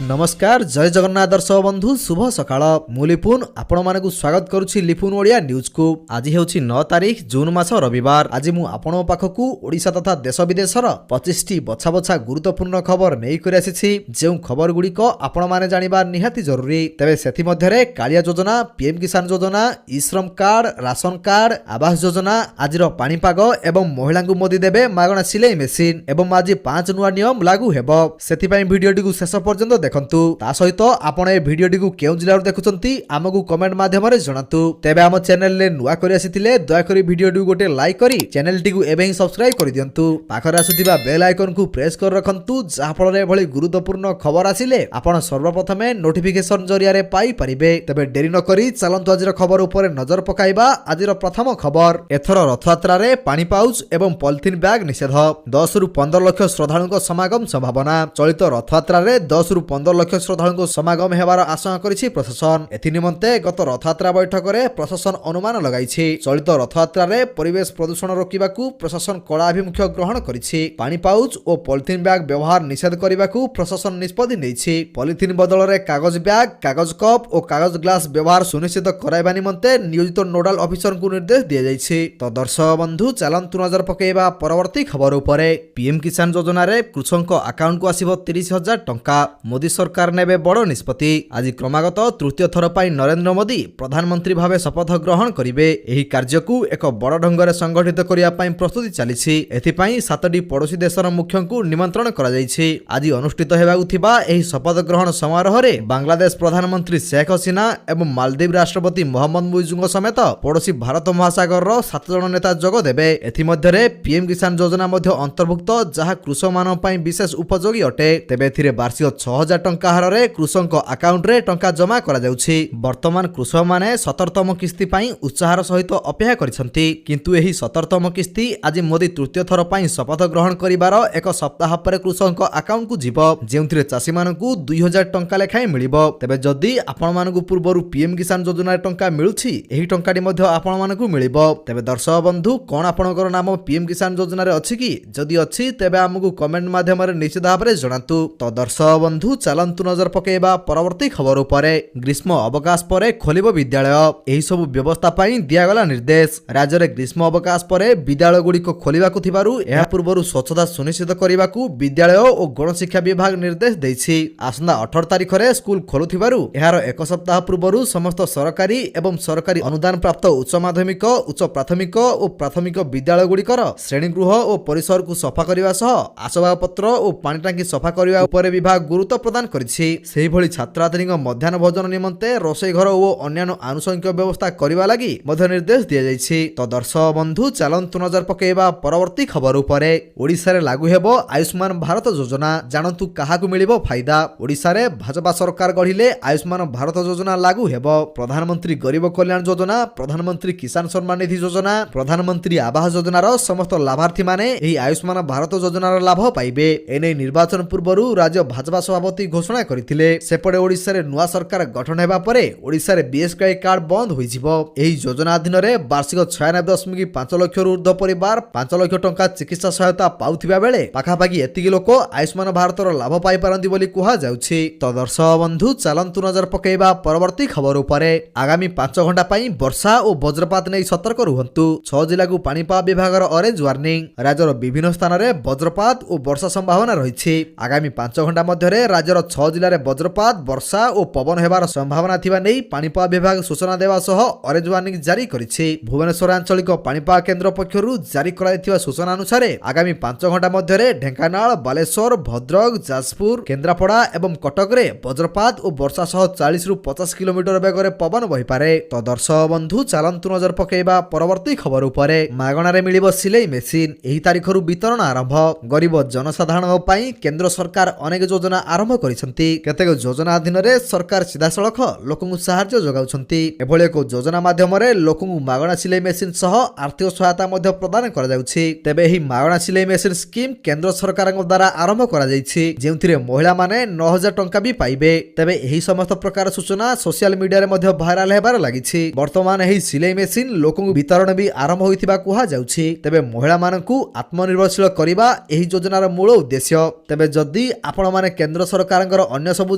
नमस्कार जय जगन्नाथ दर्शक बंधु शुभ सकाळ मु लिपुन आपण मानकु स्वागत करूछि लिपुन ओडिया न्यूज को। आज हेउछि 9 तारिख जून मास रविवार। आज मु आपण पाखकु ओडिशा तथा देश विदेशर 25 टी बछा बछा गुरुत्वपूर्ण खबर नै करि आसीछि। जेउ खबर गुडी को आपण माने जानिबा निहाती जरूरी। तबे सेथि मध्यरे कालिया योजना, पीएम किसान योजना, ई श्रम card, ration card, Awas Yojana, आजिर पाणीपाग एवं महिलांकु मोदी देबे मागणा सिलाई मेसिन एवं आज 5 नुआ नियम लागू हेबो। सेथि पई भिडियोटी को शेष पर्यंत देखंतु। ता सहित आपण ए भिडियोटी को केउ जिल्लार देखुचंती हमकु कमेंट माध्यम रे जणातु। तेबे हम चैनल ले नुआ करि आसीथिले दया करी भिडियोटी गोटे लाइक करी चैनलटी को एबे ही सब्सक्राइब करि दियंतु। पाखरे आसुथिबा बेल आइकन को प्रेस कर रखंतु जा फल रे भली गुरुत्वपूर्ण खबर आसिले आपण सर्वप्रथमे नोटिफिकेशन जरिया रे पाई परिबे। तबे देरी न करी चलंतु आजिर खबर ऊपर नजर पकाइबा। आजिर प्रथम खबर एथर रथयात्रा रे पानी पाउच एवं पॉलिथिन बैग निषेध। 10 रु 15 लाख श्रद्धालुଙ୍କ समागम संभावना। चलित रथयात्रा रे 10 रु 15 लाख श्रद्धालुଙ୍କ समागम हेबार आशा करिछि प्रशासन। एथि निमंते गत रथयात्रा बैठक रे प्रशासन अनुमान लगाइछि। चलित रथयात्रा रे परिवेश प्रदूषण रोकिबाकू प्रशासन कड़ा अभिमुख्य ग्रहण करिछि। पानी पाउच और पॉलिथिन बैग व्यवहार निषेध करिबाकू प्रशासन निष्पत्ति नेछि। पॉलिथिन बदल रे कागज बैग, कागज कप और कागज ग्लास व्यवहार सुनिश्चित कराइबा निमंते नियोजित नोडल ऑफिसर को निर्देश दिया जाइछि। तो दर्शक बंधु चलंतु नजर पकेइबा परवर्ती खबर उपरे। पीएम किसान योजना रे कृषक अकाउंट को आसीबो 30,000 टंका। मोदी सरकार नेबे बड़ निष्पत्ति। आज क्रमागत तृतीय थर पाई नरेंद्र मोदी प्रधानमंत्री भावे शपथ ग्रहण करिवे। एही कार्य को एक बड़ ढंगरे संगठित करिया पाई प्रस्तुति चलिछि। एथि पाई 7टी पड़ोसी देशर मुख्यंकु निमंत्रण करा जाइछि। आज अनुष्ठित हेबाकु थिबा एही शपथ ग्रहण समारोह रे बांग्लादेश प्रधानमंत्री शेख हसीना एवं मालदीव राष्ट्रपति मोहम्मद मुइजुंग समेत पड़ोसी भारत महासागर रो 7 जण नेता जोग देबे। एथि मध्यरे पीएम किसान योजना मध्य अंतर्भुक्त जहा कृषक मान पाई विशेष उपयोगी अटे। तेबे एथिरे वार्षिक 6,000 टंका हार रे कृषक अकाउंट रे टंका जमा करा जाउछि। वर्तमान कृषक माने 17तम किस्ती पाई उत्साहर सहित अपेक्षा करिसंती। किंतु एही 17तम किस्ती आज मोदी तृतीय थर पाई शपथ ग्रहण करिवार एक सप्ताह पर कृषक अकाउंट को जीव। जेउथिरे चासी मानकु 2,000 टंका लेखाय मिलिबो। तबे जदि आपण मानकु पूर्वरु पीएम किसान योजना टंका मिलुछि एही टंकाडी मध्ये आपण मानकु मिलिबो। तबे दर्शक बंधु कोन आपणकर नाम पीएम किसान योजना रे अछि कि जदि अछि तेबे हमकु कमेंट माध्यम रे निश्चित भाव रे जणातु। तो दर्शक बंधु चलंतु नजर पकेइबा परवर्ती खबर उपरे। ग्रीष्म अवकाश परे खोलिबो विद्यालय। एही सब व्यवस्था पाई दियागला निर्देश। राज्य रे ग्रीष्म अवकाश परे विद्यालय गुडी को खोलिबाकू थिबारु एहा पूर्वरु स्वच्छता सुनिश्चित करिबाकू विद्यालय और गणशिक्षा विभाग निर्देश दैछि। आसंदा 18 तारिख रे स्कूल खोलुथिबारु एहार एक सप्ताह पूर्वरु समस्त सरकारी एवं सरकारी अनुदान प्राप्त उच्च माध्यमिक, उच्च प्राथमिक और प्राथमिक विद्यालय गुडीकर श्रेणीगृह और परिसर को सफा करिबा सह आसबाबपत्र और पानी टांकी सफा करिबा उपरे विभाग गुरुत्व प्रदान करिछि। सेही भली छात्रछात्रीक मध्याह्न भोजन निमंते रोषेई घर और अन्य आनुषंगिक व्यवस्था करिबा लागि मध्य निर्देश दिया जाइछि। तो दर्शक बंधु चलंतु नजर पकेइबा परवर्ती खबर उपरे। ओडिसा रे लागू हेबो आयुष्मान भारत योजना। जानतु काहाकु मिलिबो फायदा। ओडिसा रे भाजपा सरकार गढिले आयुष्मान भारत योजना लागू हेबो। प्रधानमंत्री गरीब कल्याण योजना, प्रधानमंत्री किसान सम्मान निधि योजना, प्रधानमंत्री आवास योजना रो समस्त लाभार्थी माने एही आयुष्मान भारत योजना रो लाभ पाइबे। एने निर्वाचन पूर्वरु राज्य भाजपा सभापति घोषणा करिथिले। सेपटे ओडिसा रे नुआ सरकार गठन हेबा परे ओडिसा रे बीएसके कार्ड बंद होई जिवो। एही योजना अधीन रे वार्षिक 96.5 लाख रु ऊर्ध्व परिवार 5 लाख टंका चिकित्सा सहायता पाउथिबा बेले पाखापाखि एतिकी लोक आयुष्मान भारत रो लाभ पाई पारंती बोली कुहा जाउछि। तो दर्शक बंधु चलंतु नजर पकेइबा परवर्ती खबर उपरे। आगामी 5 घंटा पाई वर्षा और वज्रपात नै सतर्क रुहंतु। 6 जिल्ला को पाणीपाग विभाग रो ऑरेंज वार्निंग। राज्यर विभिन्न स्थान रे वज्रपात और वर्षा संभावना रहिछि। आगामी 5 घंटा मध्यरे राज्यर 6 जिल्ला रे वज्रपात, वर्षा और पवन हेबार संभावना थिबा नै पाणीपाग विभाग सूचना देवा सह ऑरेंज वार्निंग जारी करिछि। भुवनेश्वर आंचलिक पाणीपाग केंद्र पक्षरु जारी कराइथिबा सूचना अनुसार आगामी 5 घंटा मध्यरे ढेंकानाल, बालेश्वर, भद्रक, जाजपुर, केन्द्रापड़ा एवं कटक रे वज्रपात और वर्षा सह 40 रु 50 किलोमीटर बेगरे पवन बहि पारे। तो दर्शक बंधु चलंतु नजर पकेइबा परवर्ती खबर उपरे। मागणा रे मिलिबो सिलाई मेसिन। एही तारिखरु वितरण आरंभ। गरीब जनसाधारण पाई केंद्र सरकार अनेक योजना आरंभ करिसंती। केतेक योजना अधीन रे सरकार सीधा सड़क लोकंकु सहायता जोगाउछंती। एभଳି एक योजना माध्यम रे लोकंकु मागणा सिलाई मेसिन सह आर्थिक सहायता मध्य प्रदान करा जाउछि। तेबे एही मागणा सिलाई मेसिन स्कीम केंद्र सरकारक द्वारा आरंभ करा जाइछि। जेउथिरे महिला माने 9,000 टंका भी पाइबे। तेबे एही समस्त प्रकार सूचना सोशल मीडिया रे मध्य भाइराल हेबार लागिछि। वर्तमान एही सिलाई मेसिन लोकंकु वितरण भी आरंभ होइथिबा कुहा जाउछि। तेबे महिला मानकु आत्मनिर्भरशील करिबा एही योजनार मूल उद्देश्य। तेबे जदि आपण माने केंद्र सरकार ସରକାରଙ୍କର ଅନ୍ୟ ସବୁ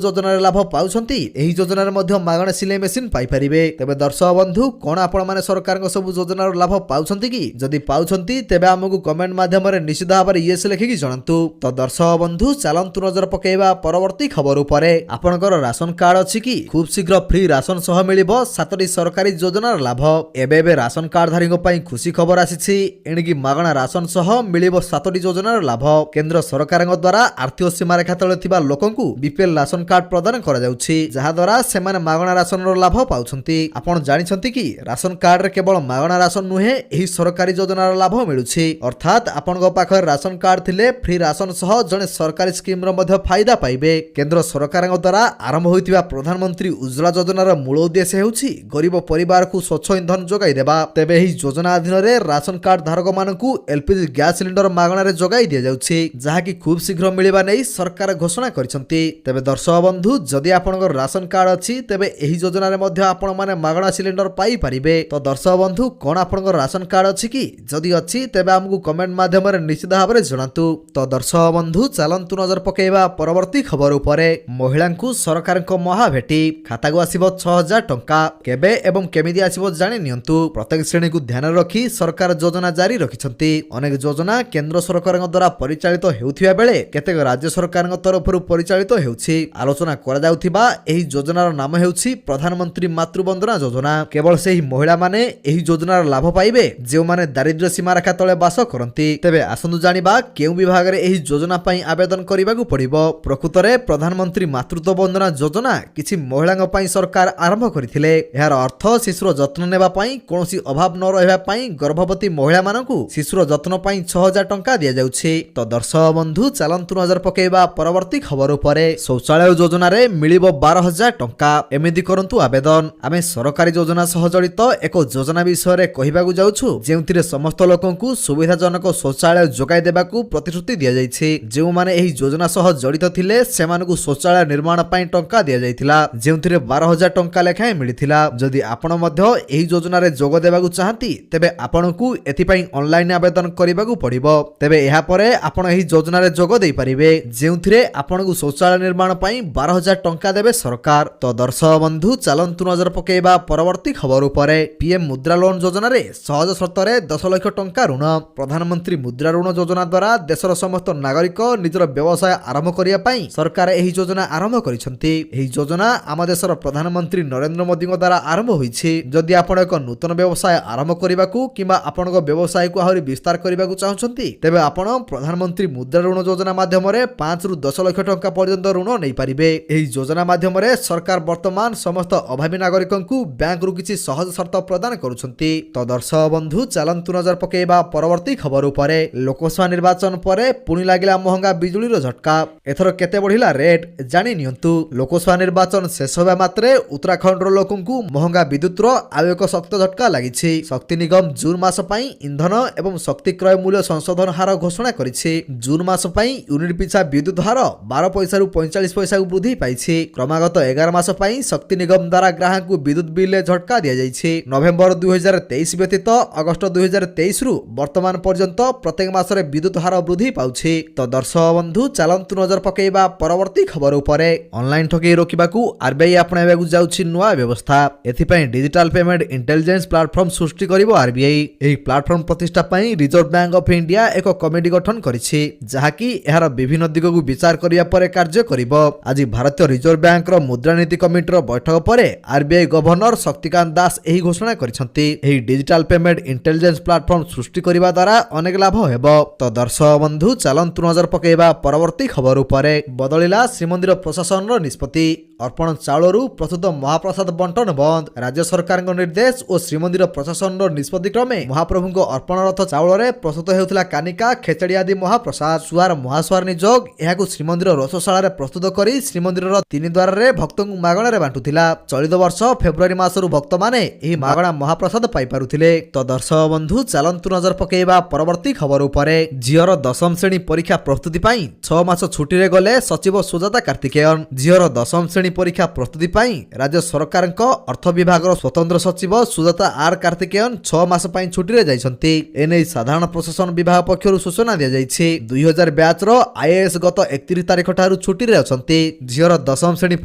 ଯୋଜନାର ଲାଭ ପାଉଛନ୍ତି ଏହି ଯୋଜନାରେ ମଧ୍ୟ ମାଗଣା ସିଲେଇ ମେସିନ୍ ପାଇପାରିବେ। ତେବେ ଦର୍ଶକ ବନ୍ଧୁ କଣ ଆପଣମାନେ ସରକାରଙ୍କ ସବୁ ଯୋଜନାର ଲାଭ ପାଉଛନ୍ତି କି? ଯଦି ପାଉଛନ୍ତି ତେବେ ଆମକୁ କମେଣ୍ଟ ମାଧ୍ୟମରେ ନିଶ୍ଚିତ ଭାବରେ ୟେସ୍ ଲେଖିକି ଜଣାନ୍ତୁ। ତ ଦର୍ଶକ ବନ୍ଧୁ ଚାଲନ୍ତୁ ନଜର ପକାଇବା ପରବର୍ତ୍ତୀ ଖବର ଉପରେ। ଆପଣଙ୍କର ରାସନ କାର୍ଡ ଅଛି କି? ଖୁବ୍ ଶୀଘ୍ର ଫ୍ରି ରାସନ ସହ ମିଳିବ 7ଟି ସରକାରୀ ଯୋଜନାର ଲାଭ। ଏବେ ରାସନ କାର୍ଡଧାରୀଙ୍କ ପାଇଁ ଖୁସି ଖବର ଆସିଛି। ଏଣିକି ମାଗଣା ରାସନ ସହ ମିଳିବ 7ଟି ଯୋଜନାର ଲାଭ। କେନ୍ଦ୍ର ସରକାରଙ୍କ ଦ୍ୱାରା ଆର୍ଥିକ ସୀମାରେଖା ତଳେ ଥିବା ଲୋକଙ୍କୁ ବିପିଏଲ୍ ରାସନ କାର୍ଡ ପ୍ରଦାନ କରାଯାଉଛି, ଯାହାଦ୍ୱାରା ସେମାନେ ମାଗଣା ରାସନର ଲାଭ ପାଉଛନ୍ତି। ଆପଣ ଜାଣିଛନ୍ତି କି ରାସନ କାର୍ଡରେ କେବଳ ମାଗଣା ରାସନ ନୁହେଁ, ଏହି ସରକାରୀ ଯୋଜନାର ଲାଭ ମିଳୁଛି। ଅର୍ଥାତ୍ ଆପଣଙ୍କ ପାଖରେ ରାସନ କାର୍ଡ ଥିଲେ ଫ୍ରି ରାସନ ସହ ଜଣେ ସରକାରୀ ସ୍କିମର ମଧ୍ୟ ଫାଇଦା ପାଇବେ। କେନ୍ଦ୍ର ସରକାରଙ୍କ ଦ୍ୱାରା ଆରମ୍ଭ ହୋଇଥିବା ପ୍ରଧାନମନ୍ତ୍ରୀ ଉଜ୍ଜ୍ୱଳା ଯୋଜନାର ମୂଳ ଉଦ୍ଦେଶ୍ୟ ହେଉଛି ଗରିବ ପରିବାରକୁ ସ୍ୱଚ୍ଛ ଇନ୍ଧନ ଯୋଗାଇ ଦେବା। ତେବେ ଏହି ଯୋଜନା ଅଧୀନରେ ରାସନ କାର୍ଡ ଧାରକମାନଙ୍କୁ ଏଲ୍ପିଜି ଗ୍ୟାସ ସିଲିଣ୍ଡର ମାଗଣାରେ ଯୋଗାଇ ଦିଆଯାଉଛି, ଯାହାକି ଖୁବ୍ ଶୀଘ୍ର ମିଳିବା ନେଇ ସରକାର ଘୋଷଣା କରିଛନ୍ତି। ତେବେ ଦର୍ଶକ ବନ୍ଧୁ ଯଦି ଆପଣଙ୍କର ରାସନ କାର୍ଡ ଅଛି ତେବେ ଏହି ଯୋଜନାରେ ମଧ୍ୟ ଆପଣମାନେ ମାଗଣା ସିଲିଣ୍ଡର ପାଇପାରିବେ। ତ ଦର୍ଶକ ବନ୍ଧୁ କଣ ଆପଣଙ୍କର ରାସନ କାର୍ଡ ଅଛି କି? ଯଦି ଅଛି ତେବେ ଆମକୁ କମେଣ୍ଟ ମାଧ୍ୟମରେ ନିଶ୍ଚିତ ଭାବରେ ଜଣାନ୍ତୁ। ତ ଦର୍ଶକ ବନ୍ଧୁ ଚାଲନ୍ତୁ ନଜର ପକାଇବା ପରବର୍ତ୍ତୀ ଖବର ଉପରେ। ମହିଳାଙ୍କୁ ସରକାରଙ୍କ ମହାଭେଟି, ଖାତାକୁ ଆସିବ 6,000 ଟଙ୍କା। କେବେ ଏବଂ କେମିତି ଆସିବ ଜାଣି ନିଅନ୍ତୁ। ପ୍ରତ୍ୟେକ ଶ୍ରେଣୀକୁ ଧ୍ୟାନରେ ରଖି ସରକାର ଯୋଜନା ଜାରି ରଖିଛନ୍ତି। ଅନେକ ଯୋଜନା କେନ୍ଦ୍ର ସରକାରଙ୍କ ଦ୍ୱାରା ପରିଚାଳିତ ହେଉଥିବା ବେଳେ କେତେକ ରାଜ୍ୟ ସରକାରଙ୍କ ତରଫରୁ ପରିଚାଳିତ ହେଉଛି। ଆଲୋଚନା କରାଯାଉଥିବା ଏହି ଯୋଜନାର ନାମ ହେଉଛି ପ୍ରଧାନମନ୍ତ୍ରୀ ମାତୃବନ୍ଦନା ଯୋଜନା। କେବଳ ସେହି ମହିଳାମାନେ ଏହି ଯୋଜନାର ଲାଭ ପାଇବେ ଯେଉଁମାନେ ଦାରିଦ୍ର୍ୟ ସୀମାରେଖା ତଳେ ବାସ କରନ୍ତି। ତେବେ ଆସନ୍ତୁ ଜାଣିବା କେଉଁ ବିଭାଗରେ ଏହି ଯୋଜନା ପାଇଁ ଆବେଦନ କରିବାକୁ ପଡ଼ିବ। ପ୍ରକୃତରେ ପ୍ରଧାନମନ୍ତ୍ରୀ ମାତୃତ୍ୱ ବନ୍ଦନା ଯୋଜନା କିଛି ମହିଳାଙ୍କ ପାଇଁ ସରକାର ଆରମ୍ଭ କରିଥିଲେ। ଏହାର ଅର୍ଥ ଶିଶୁର ଯତ୍ନ ନେବା ପାଇଁ କୌଣସି ଅଭାବ ନ ରହିବା ପାଇଁ ଗର୍ଭବତୀ ମହିଳାମାନଙ୍କୁ ଶିଶୁର ଯତ୍ନ ପାଇଁ 6,000 ଟଙ୍କା ଦିଆଯାଉଛି। ତ ଦର୍ଶକ ବନ୍ଧୁ ଚାଲନ୍ତୁ ନଜର ପକାଇବା ପରବର୍ତ୍ତୀ ଖବର ଉପରେ। ଶୌଚାଳୟ ଯୋଜନାରେ ମିଳିବ 12,000 ଟଙ୍କା। ଏମିତି କରନ୍ତୁ ଆବେଦନ। ଆମେ ସରକାରୀ ଯୋଜନା ସହ ଜଡ଼ିତ ଏକ ଯୋଜନା ବିଷୟରେ କହିବାକୁ ଯାଉଛୁ, ଯେଉଁଥିରେ ସମସ୍ତ ଲୋକଙ୍କୁ ସୁବିଧାଜନକ ଶୌଚାଳୟ ଯୋଗାଇ ଦେବାକୁ ପ୍ରତିଶ୍ରୁତି ଦିଆଯାଇଛି। ଯେଉଁମାନେ ଏହି ଯୋଜନା ସହ ଜଡ଼ିତ ଥିଲେ ସେମାନଙ୍କୁ ଶୌଚାଳୟ ନିର୍ମାଣ ପାଇଁ ଟଙ୍କା ଦିଆଯାଇଥିଲା, ଯେଉଁଥିରେ 12,000 ଟଙ୍କା ଲେଖାଏଁ ମିଳିଥିଲା। ଯଦି ଆପଣ ମଧ୍ୟ ଏହି ଯୋଜନାରେ ଯୋଗ ଦେବାକୁ ଚାହାନ୍ତି ତେବେ ଆପଣଙ୍କୁ ଏଥିପାଇଁ ଅନଲାଇନ୍ ଆବେଦନ କରିବାକୁ ପଡ଼ିବ। ତେବେ ଏହାପରେ ଆପଣ ଏହି ଯୋଜନାରେ ଯୋଗ ଦେଇପାରିବେ, ଯେଉଁଥିରେ ଆପଣଙ୍କୁ ଶୌଚାଳୟ ନିର୍ମାଣ ପାଇଁ 12,000 ଟଙ୍କା ଦେବେ ସରକାର। ତ ଦର୍ଶକ ବନ୍ଧୁ ଚାଲନ୍ତୁ ନଜର ପକାଇବା ପରବର୍ତ୍ତୀ ଖବର ଉପରେ। ପିଏମ୍ ମୁଦ୍ରା ଲୋନ୍ ଯୋଜନାରେ ସହଜ ସର୍ତ୍ତରେ 10 ଲକ୍ଷ ଟଙ୍କା ଋଣ। ପ୍ରଧାନମନ୍ତ୍ରୀ ମୁଦ୍ରା ଋଣ ଯୋଜନା ଦ୍ୱାରା ଦେଶର ସମସ୍ତ ନାଗରିକ ନିଜର ବ୍ୟବସାୟ ଆରମ୍ଭ କରିବା ପାଇଁ ସରକାର ଏହି ଯୋଜନା ଆରମ୍ଭ କରିଛନ୍ତି। ଏହି ଯୋଜନା ଆମ ଦେଶର ପ୍ରଧାନମନ୍ତ୍ରୀ ନରେନ୍ଦ୍ର ମୋଦିଙ୍କ ଦ୍ୱାରା ଆରମ୍ଭ ହୋଇଛି। ଯଦି ଆପଣ ଏକ ନୂତନ ବ୍ୟବସାୟ ଆରମ୍ଭ କରିବାକୁ କିମ୍ବା ଆପଣଙ୍କ ବ୍ୟବସାୟକୁ ଆହୁରି ବିସ୍ତାର କରିବାକୁ ଚାହୁଁଛନ୍ତି ତେବେ ଆପଣ ପ୍ରଧାନମନ୍ତ୍ରୀ ମୁଦ୍ରା ଋଣ ଯୋଜନା ମାଧ୍ୟମରେ 5ରୁ 10 ଲକ୍ଷ ଟଙ୍କା ପର୍ଯ୍ୟନ୍ତ ଋଣ ନେଇପାରିବେ। ଏହି ଯୋଜନା ମାଧ୍ୟମରେ ସରକାର ବର୍ତ୍ତମାନ ସମସ୍ତ ଅଭାବୀ ନାଗରିକଙ୍କୁ ବ୍ୟାଙ୍କରୁ କିଛି ସହଜ ସର୍ତ୍ତ ପ୍ରଦାନ କରୁଛନ୍ତି। ତ ଦର୍ଶକ ବନ୍ଧୁ ଚାଲନ୍ତୁ ନଜର ପକାଇବା ପରବର୍ତ୍ତୀ ଖବର ଉପରେ। ଲୋକସଭା ନିର୍ବାଚନ ପରେ ପୁଣି ଲାଗିଲା ମହଙ୍ଗା ବିଜୁଳିର ଝଟକା। ଏଥର କେତେ ବଢ଼ିଲା ରେଟ୍ ଜାଣି ନିଅନ୍ତୁ। ଲୋକସଭା ନିର୍ବାଚନ ଶେଷ ହେବା ମାତ୍ରେ ଉତ୍ତରାଖଣ୍ଡର ଲୋକଙ୍କୁ ମହଙ୍ଗା ବିଦ୍ୟୁତର ଆଉ ଏକ ଶକ୍ତ ଝଟକା ଲାଗିଛି। ଶକ୍ତି ନିଗମ ଜୁନ୍ ମାସ ପାଇଁ ଇନ୍ଧନ ଏବଂ ଶକ୍ତି କ୍ରୟ ମୂଲ୍ୟ ସଂଶୋଧନ ହାର ଘୋଷଣା କରିଛି। ଜୁନ୍ ମାସ ପାଇଁ ୟୁନିଟ୍ ପିଛା ବିଦ୍ୟୁତ ହାର 12 ପଇସାରୁ 45 ପଇସାକୁ ବୃଦ୍ଧି ପାଇଛି। କ୍ରମାଗତ 11 ମାସ ପାଇଁ ଶକ୍ତି ନିଗମ ଦ୍ୱାରା ଗ୍ରାହକଙ୍କୁ ବିଦ୍ୟୁତ ବିଲ୍ରେ ଝଟକା ଦିଆଯାଇଛି। ନଭେମ୍ବର 2023 ବ୍ୟତୀତ ଅଗଷ୍ଟ 2023ରୁ ବର୍ତ୍ତମାନ ପର୍ଯ୍ୟନ୍ତ ପ୍ରତ୍ୟେକ ମାସରେ ବିଦ୍ୟୁତ ହାର ବୃଦ୍ଧି ପାଉଛି। ତ ଦର୍ଶକ ବନ୍ଧୁ ଚାଲନ୍ତୁ ନଜର ପକାଇବା ପରବର୍ତ୍ତୀ ଖବର ଉପରେ। ଅନଲାଇନ୍ ଠକେଇ ରୋକିବାକୁ ଆର୍ବିଆଇ ଆପଣାଇବାକୁ ଯାଉଛି ନୂଆ ବ୍ୟବସ୍ଥା। ଏଥିପାଇଁ ଡିଜିଟାଲ ପେମେଣ୍ଟ ଇଣ୍ଟେଲିଜେନ୍ସ ପ୍ଲାଟଫର୍ମ ସୃଷ୍ଟି କରିବ ଆର୍ବିଆଇ। ଏହି ପ୍ଲାଟଫର୍ମ ପ୍ରତିଷ୍ଠା ପାଇଁ ରିଜର୍ଭ ବ୍ୟାଙ୍କ ଅଫ୍ ଇଣ୍ଡିଆ ଏକ କମିଟି ଗଠନ କରିଛି, ଯାହାକି ଏହାର ବିଭିନ୍ନ ଦିଗକୁ ବିଚାର କରିବା ପରେ କାର୍ଯ୍ୟ କରିବ। ଆଜି ଭାରତୀୟ ରିଜର୍ଭ ବ୍ୟାଙ୍କର ମୁଦ୍ରାନୀତି କମିଟିର ବୈଠକ ପରେ ଆର୍ବିଆଇ ଗଭର୍ଣ୍ଣର ଶକ୍ତିକାନ୍ତ ଦାସ ଏହି ଘୋଷଣା କରିଛନ୍ତି। ଏହି ଡିଜିଟାଲ ପେମେଣ୍ଟ ଇଣ୍ଟେଲିଜେନ୍ସ ପ୍ଲାଟଫର୍ମ ସୃଷ୍ଟି କରିବା ଦ୍ୱାରା ଅନେକ ଲାଭ ହେବ। ତ ଦର୍ଶକ ବନ୍ଧୁ ଚାଲନ୍ତୁ ନଜର ପକାଇବା ପରବର୍ତ୍ତୀ ଖବର ଉପରେ। ବଦଳିଲା ଶ୍ରୀମନ୍ଦିର ପ୍ରଶାସନର ନିଷ୍ପତ୍ତି। ଅର୍ପଣ ଚାଉଳରୁ ପ୍ରସ୍ତୁତ ମହାପ୍ରସାଦ ବଣ୍ଟନ ବନ୍ଦ। ରାଜ୍ୟ ସରକାରଙ୍କ ନିର୍ଦ୍ଦେଶ ଓ ଶ୍ରୀମନ୍ଦିର ପ୍ରଶାସନର ନିଷ୍ପତ୍ତି କ୍ରମେ ମହାପ୍ରଭୁଙ୍କ ଅର୍ପଣ ରଥ ଚାଉଳରେ ପ୍ରସ୍ତୁତ ହେଉଥିଲା କାନିକା, ଖେଚେଡ଼ି ଆଦି ମହାପ୍ରସାଦ। ସୁଆର ମହାସୁଆର ନିଯୋଗ ଏହାକୁ ଶ୍ରୀମନ୍ଦିର ରୋଷଶାଳାରେ ପ୍ରସ୍ତୁତ କରି ଶ୍ରୀମନ୍ଦିରର 3 ଦ୍ୱାରରେ ଭକ୍ତଙ୍କୁ ମାଗଣାରେ ବାଣ୍ଟୁଥିଲା। ଚଳିତ ବର୍ଷ ଫେବୃଆରୀ ମାସରୁ ଭକ୍ତମାନେ ଏହି ମାଗଣା ମହାପ୍ରସାଦ ପାଇପାରୁଥିଲେ। ତ ଦର୍ଶକ ବନ୍ଧୁ ଚାଲନ୍ତୁ ନଜର ପକାଇବା ପରବର୍ତ୍ତୀ ଖବର ଉପରେ। ଝିଅର 10ମ ଶ୍ରେଣୀ ପରୀକ୍ଷା ପ୍ରସ୍ତୁତି ପାଇଁ 6 ମାସ ଛୁଟିରେ ଗଲେ ସଚିବ ସୁଜାତା କାର୍ତ୍ତିକେୟନ। ଝିଅର 10ମ ଶ୍ରେଣୀ ପରୀକ୍ଷା ପ୍ରସ୍ତୁତି ପାଇଁ ରାଜ୍ୟ ସରକାରଙ୍କ ଅର୍ଥ ବିଭାଗର ସ୍ୱତନ୍ତ୍ର ସଚିବ ସୁଜାତା ଆର୍ କାର୍ତ୍ତିକେୟନ 6 ମାସ ପାଇଁ ଛୁଟିରେ ଯାଇଛନ୍ତି। ଏନେଇ ସାଧାରଣ ପ୍ରଶାସନ ବିଭାଗ ପକ୍ଷରୁ ସୂଚନା ଦିଆଯାଇଛି। 2000 ବ୍ୟାଚର ଆଇଏଏସ୍ ଗତ 31 ତାରିଖ ଠାରୁ ଛୁଟିରେ ଅଛନ୍ତି। ଝିଅର 10ମ ଶ୍ରେଣୀ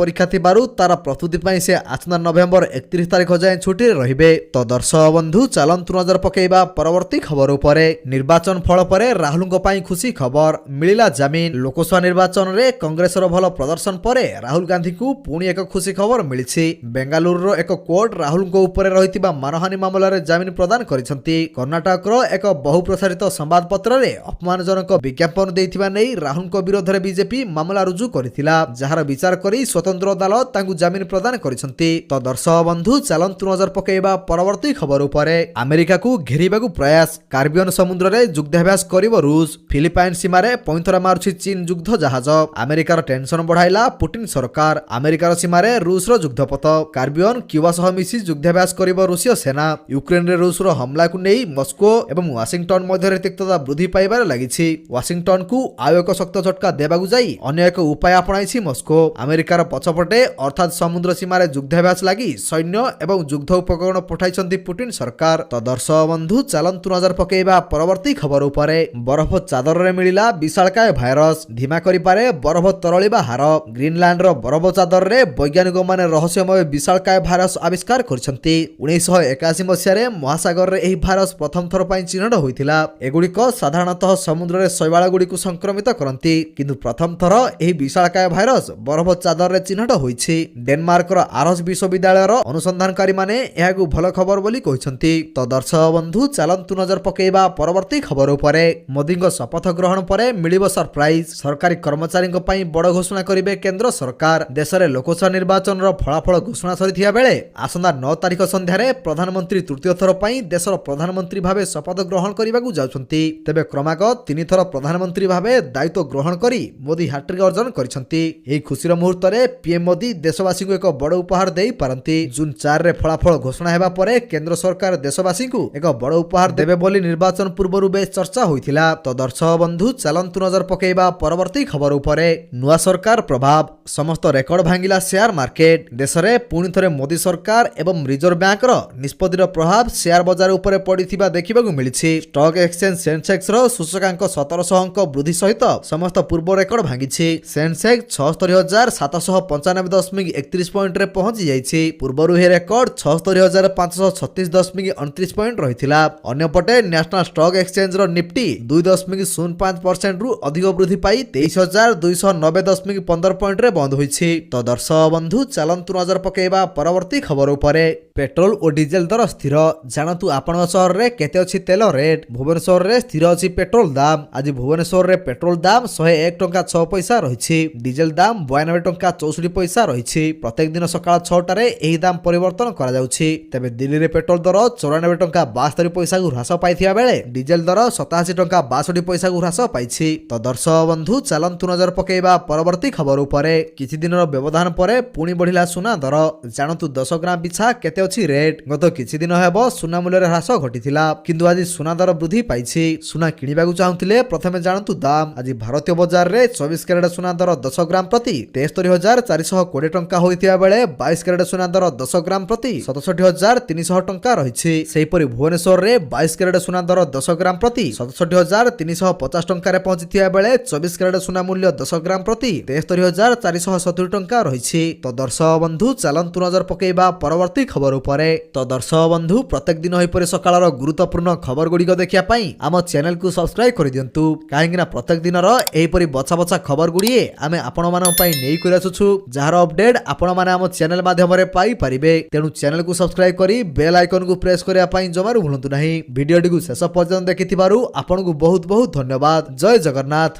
ପରୀକ୍ଷା ଥିବାରୁ ତାର ପ୍ରସ୍ତୁତି ପାଇଁ ସେ ଆସନ୍ତା ନଭେମ୍ବର 31 ତାରିଖ ଯାଏଁ ଛୁଟିରେ ରହିବେ। ତ ଦର୍ଶକ ବନ୍ଧୁ ଚାଲନ୍ତୁ ନଜର ପକେଇବା ପରବର୍ତ୍ତୀ ଖବର ଉପରେ। ନିର୍ବାଚନ ଫଳ ପରେ ରାହୁଲଙ୍କ ପାଇଁ ଖୁସି ଖବର, ମିଳିଲା ଜାମିନ। ଲୋକସଭା ନିର୍ବାଚନରେ କଂଗ୍ରେସର ଭଲ ପ୍ରଦର୍ଶନ ପରେ ରାହୁଲ ଗାନ୍ଧୀଙ୍କୁ ପୁଣି ଏକ ଖୁସି ଖବର ମିଳିଛି। ବେଙ୍ଗାଲୁରୁର ଏକ କୋର୍ଟ ରାହୁଲଙ୍କ ଉପରେ ରହିଥିବା ମାନହାନି ମାମଲାରେ ଜାମିନ ପ୍ରଦାନ କରିଛନ୍ତି। କର୍ଣ୍ଣାଟକର ଏକ ବହୁ ପ୍ରସାରିତ ସମ୍ବାଦପତ୍ରରେ ଅପମାନଜନକ ବିଜ୍ଞାପନ ଦେଇଥିବା ନେଇ ରାହୁଲଙ୍କ ବିରୋଧରେ ବିଜେପି ମାମଲା ରୁଜୁ କରିଥିଲା, ଯାହାର ବିଚାର କରି ସ୍ୱତନ୍ତ୍ର ଅଦାଲତ ତାଙ୍କୁ ଜାମିନ ପ୍ରଦାନ କରିଛନ୍ତି। ତ ଦର୍ଶକ ବନ୍ଧୁ ଚାଲନ୍ତୁ ନଜର ପକେଇବା ପରବର୍ତ୍ତୀ ଖବର ଉପରେ। ଆମେରିକାକୁ ଘେରିବାକୁ ପ୍ରୟାସ, କାରିବିଅନ ସମୁଦ୍ରରେ ଯୁଦ୍ଧାଭ୍ୟାସ କରିବ ରୁଷ। ଫିଲିପାଇନ ସୀମାରେ ପଇଁତରା ମାରୁଛି ଚୀନ ଯୁଦ୍ଧ ଜାହାଜ। ଆମେରିକାର ଟେନସନ ବଢାଇଲା ପୁଟିନ ସରକାର। ଆମେରିକାର ସୀମାରେ ରୁଷର ଯୁଦ୍ଧପଥ। କାରିବିଅନ କ୍ୟୁବା ସହ ମିଶି ଯୁଦ୍ଧାଭ୍ୟାସ କରିବ ରୁଷୀୟ ସେନା। ୟୁକ୍ରେନରେ ରୁଷର ହମଲାକୁ ନେଇ ମସ୍କୋ ଏବଂ ୱାସିଂଟନ ମଧ୍ୟରେ ତିକ୍ତତା ବୃଦ୍ଧି ପାଇବାରେ ଲାଗିଛି। ୱାସିଂଟନକୁ ଆଉ ଏକ ଶକ୍ତ ଝଟକା ଦେବାକୁ ଯାଇ ଅନ୍ୟ ଏକ ଉପାୟ ଆପଣାଇଛି ମସ୍କୋ। ଆମେରିକାର ପଛପଟେ ଅର୍ଥାତ୍ ସମୁଦ୍ର ସୀମାରେ ଯୁଦ୍ଧାଭ୍ୟାସ ଲାଗି ସୈନ୍ୟ ଏବଂ ଯୁଦ୍ଧ ଉପକରଣ ପଠାଇଛନ୍ତି ପୁଟିନ ସରକାର। ତ ଦର୍ଶକ ବନ୍ଧୁ ଚାଲନ୍ତୁ ନଜର ପକେଇବା ପରବର୍ତ୍ତୀ ଖବର ଉପରେ। ବରଫ ଚାଦରରେ ମିଳିଲା ବିଶାଳକାୟ ଭାଇରସ, ଧିମା କରିପାରେ ବରଫ ତରଳିବା ହାର। ଗ୍ରୀନଲ୍ୟାଣ୍ଡର ବରଫ ଚାଦରରେ ବୈଜ୍ଞାନିକମାନେ ରହସ୍ୟମୟ ବିଶାଳକାୟ ଭାଇରସ ଆବିଷ୍କାର କରିଛନ୍ତି। 1981 ମସିହାରେ ମହାସାଗରରେ ଏହି ଭାଇରସ ପ୍ରଥମ ଥର ପାଇଁ ଚିହ୍ନଟ ହୋଇଥିଲା। ଏଗୁଡ଼ିକ ସାଧାରଣତଃ ସମୁଦ୍ରରେ ଶୈବାଳଗୁଡ଼ିକୁ ସଂକ୍ରମିତ କରନ୍ତି, କିନ୍ତୁ ପ୍ରଥମ ଥର ଏହି ବିଶାଳକାୟ ଭାଇରସ ବରଫ ଚାଦରରେ ଚିହ୍ନଟ ହୋଇଛି। ଡେନମାର୍କର ଆରହସ ବିଶ୍ୱବିଦ୍ୟାଳୟର ଅନୁସନ୍ଧାନକାରୀମାନେ ଏହାକୁ ଭଲ ଖବର ବୋଲି କହିଛନ୍ତି। ତ ଦର୍ଶକ ବନ୍ଧୁ ଚାଲନ୍ତୁ ନଜର ପକେଇବା ପରବର୍ତ୍ତୀ ଖବର ଉପରେ। ମୋଦିଙ୍କ ଶପଥ ଗ୍ରହଣ ପରେ ମିଳିବ ସରପ୍ରାଇଜ, ସରକାରୀ କର୍ମଚାରୀଙ୍କ ପାଇଁ ବଡ଼ ଘୋଷଣା କରିବେ କେନ୍ଦ୍ର ସରକାର। ଦେଶରେ ଲୋକସଭା ନିର୍ବାଚନର ଫଳାଫଳ ଘୋଷଣା ସରିଥିବା ବେଳେ ଆସନ୍ତା 9 ତାରିଖ ସନ୍ଧ୍ୟାରେ ପ୍ରଧାନମନ୍ତ୍ରୀ ତୃତୀୟ ଥର ପାଇଁ ଦେଶର ପ୍ରଧାନମନ୍ତ୍ରୀ ଭାବେ ଶପଥ ଗ୍ରହଣ କରିବାକୁ ଯାଉଛନ୍ତି। ତେବେ କ୍ରମାଗତ 3 ଥର ପ୍ରଧାନମନ୍ତ୍ରୀ ଭାବେ ଦାୟିତ୍ୱ ଗ୍ରହଣ କରି ମୋଦି ହ୍ୟାଟ୍ରିକ୍ ଅର୍ଜନ କରିଛନ୍ତି। ଏହି ଖୁସିର ମୁହୂର୍ତ୍ତରେ ପିଏମ୍ ମୋଦି ଦେଶବାସୀଙ୍କୁ ଏକ ବଡ଼ ଉପହାର ଦେଇପାରନ୍ତି। ଜୁନ୍ 4ରେ ଫଳାଫଳ ଘୋଷଣା ହେବା ପରେ କେନ୍ଦ୍ର ସରକାର ଦେଶବାସୀଙ୍କୁ ଏକ ବଡ଼ ଉପହାର ଦେବେ ବୋଲି ନିର୍ବାଚନ ପୂର୍ବରୁ ବେଶ ଚର୍ଚ୍ଚା ହୋଇଥିଲା। ତ ଦର୍ଶକ ବନ୍ଧୁ ଚାଲନ୍ତୁ ନଜର ପକେଇବା ପରବର୍ତ୍ତୀ ଖବର ଉପରେ। ନୂଆ ସରକାର ପ୍ରଭାବ, ସମସ୍ତ ରେକର୍ଡ ଭାଙ୍ଗିଲା ସେୟାର ମାର୍କେଟ। ଦେଶରେ ପୁଣି ଥରେ ମୋଦି ସରକାର ଏବଂ ରିଜର୍ଭ ବ୍ୟାଙ୍କର ନିଷ୍ପତ୍ତିର ପ୍ରଭାବ ସେୟାର ବଜାର ଉପରେ ପଡ଼ିଥିବା ଦେଖିବାକୁ ମିଳିଛି। ଷ୍ଟକ୍ ଏକ୍ସଚେଞ୍ଜ ସେନ୍ସେକ୍ସର ସୂଚକାଙ୍କ 1700 ଅଙ୍କ ବୃଦ୍ଧି ସହିତ ସମସ୍ତ ପୂର୍ବ ରେକର୍ଡ ଭାଙ୍ଗିଛି। ସେନ୍ସେକ୍ସ 76,795.31 ପଏଣ୍ଟରେ ପହଞ୍ଚି ଯାଇଛି। ପୂର୍ବରୁ ଏହି ରେକର୍ଡ 76,536.29 ପଏଣ୍ଟ ରହିଥିଲା। ଅନ୍ୟପଟେ ନ୍ୟାସନାଲ ଷ୍ଟକ୍ ଏକ୍ସଚେଞ୍ଜର ନିଫ୍ଟି 2.05%ରୁ ଅଧିକ ବୃଦ୍ଧି ପାଇ 23,290.15 ପଏଣ୍ଟରେ ବନ୍ଦ ହୋଇଛି। ତ ଦର୍ଶକ ବନ୍ଧୁ ଚାଲନ୍ତୁ ନଜର ପକେଇବା ପରବର୍ତ୍ତୀ ଖବର ଉପରେ। ପେଟ୍ରୋଲ ଓ ଡିଜେଲ ଦର ସ୍ଥିର, ଜାଣନ୍ତୁ ଆପଣଙ୍କ ସହରରେ କେତେ ଅଛି ତେଲ ରେଟ୍। ଭୁବନେଶ୍ୱରରେ ସ୍ଥିର ଅଛି ପେଟ୍ରୋଲ ଦାମ। ଆଜି ଭୁବନେଶ୍ୱରରେ ପେଟ୍ରୋଲ ଦାମ 101 ଟଙ୍କା 6 ପଇସା ରହିଛି। ଡିଜେଲ ଦାମ 92 ଟଙ୍କା 64 ପଇସା ରହିଛି। ପ୍ରତ୍ୟେକ ଦିନ ସକାଳ 6ଟାରେ ଏହି ଦାମ ପରିବର୍ତ୍ତନ କରାଯାଉଛି। ତେବେ ଦିଲ୍ଲୀରେ ପେଟ୍ରୋଲ ଦର 94 ଟଙ୍କା 72 ପଇସାକୁ ହ୍ରାସ ପାଇଥିବା ବେଳେ ଡିଜେଲ ଦର 87 ଟଙ୍କା 62 ପଇସାକୁ ହ୍ରାସ ପାଇଛି। ତ ଦର୍ଶକ ବନ୍ଧୁ ଚାଲନ୍ତୁ ନଜର ପକେଇବା ପରବର୍ତ୍ତୀ ଖବର ଉପରେ। କିଛି ଦିନର ବ୍ୟବଧାନ ପରେ ପୁଣି ବଢିଲା ସୁନା ଦର, ଜାଣନ୍ତୁ 10 ଗ୍ରାମ ପିଛା କେତେ ଅଛି ରେଟ୍। ଗତ କିଛି ଦିନ ହେବ ସୁନା ମୂଲ୍ୟରେ ହ୍ରାସ ଘଟିଥିଲା, କିନ୍ତୁ ଆଜି ସୁନା ଦର ବୃଦ୍ଧି ପାଇଛି। ସୁନା କିଣିବାକୁ ଚାହୁଁଥିଲେ ପ୍ରଥମେ ଜାଣନ୍ତୁ ଦାମ। ଆଜି ଭାରତୀୟ ବଜାରରେ 24 କ୍ୟାରେଟ ସୁନା ଦର 10 ଗ୍ରାମ ପ୍ରତି 73,420 ଟଙ୍କା ହୋଇଥିବା ବେଳେ 22 କ୍ୟାରେଟ ସୁନା ଦର 10 ଗ୍ରାମ ପ୍ରତି 67,300 ଟଙ୍କା ରହିଛି। ସେହିପରି ଭୁବନେଶ୍ୱରରେ 22 କ୍ୟାରେଟ ସୁନା ଦର 10 ଗ୍ରାମ ପ୍ରତି 67,350 ଟଙ୍କାରେ ପହଞ୍ଚିଥିବା ବେଳେ 24 କ୍ୟାରେଟ ସୁନା ମୂଲ୍ୟ 10 ଗ୍ରାମ ପ୍ରତି 73,470 ଟଙ୍କା ରହିଛି। ତ ଦର୍ଶକ ବନ୍ଧୁ ଚାଲନ୍ତୁ ନଜର ପକେଇବା ପରବର୍ତ୍ତୀ ଖବର ଉପରେ। ତ ଦର୍ଶକ ବନ୍ଧୁ ପ୍ରତ୍ୟେକ ଦିନ ଏହିପରି ସକାଳର ଗୁରୁତ୍ୱପୂର୍ଣ୍ଣ ଖବର ଗୁଡ଼ିକ ଦେଖିବା ପାଇଁ ଆମ ଚ୍ୟାନେଲକୁ ସବସ୍କ୍ରାଇବ କରିଦିଅନ୍ତୁ, କାହିଁକିନା ପ୍ରତ୍ୟେକ ଦିନର ଏହିପରି ବଛା ବଛା ଖବର ଗୁଡ଼ିଏ ଆମେ ଆପଣମାନଙ୍କ ପାଇଁ ନେଇକରି ଆସୁଛୁ, ଯାହାର ଅପଡେଟ୍ ଆପଣମାନେ ଆମ ଚ୍ୟାନେଲ ମାଧ୍ୟମରେ ପାଇପାରିବେ। ତେଣୁ ଚ୍ୟାନେଲକୁ ସବସ୍କ୍ରାଇବ କରି ବେଲ୍ ଆଇକନକୁ ପ୍ରେସ୍ କରିବା ପାଇଁ ଜମାରୁ ଭୁଲନ୍ତୁ ନାହିଁ। ଭିଡ଼ିଓଟିକୁ ଶେଷ ପର୍ଯ୍ୟନ୍ତ ଦେଖିଥିବାରୁ ଆପଣଙ୍କୁ ବହୁତ ବହୁତ ଧନ୍ୟବାଦ। ଜୟ ଜଗନ୍ନାଥ।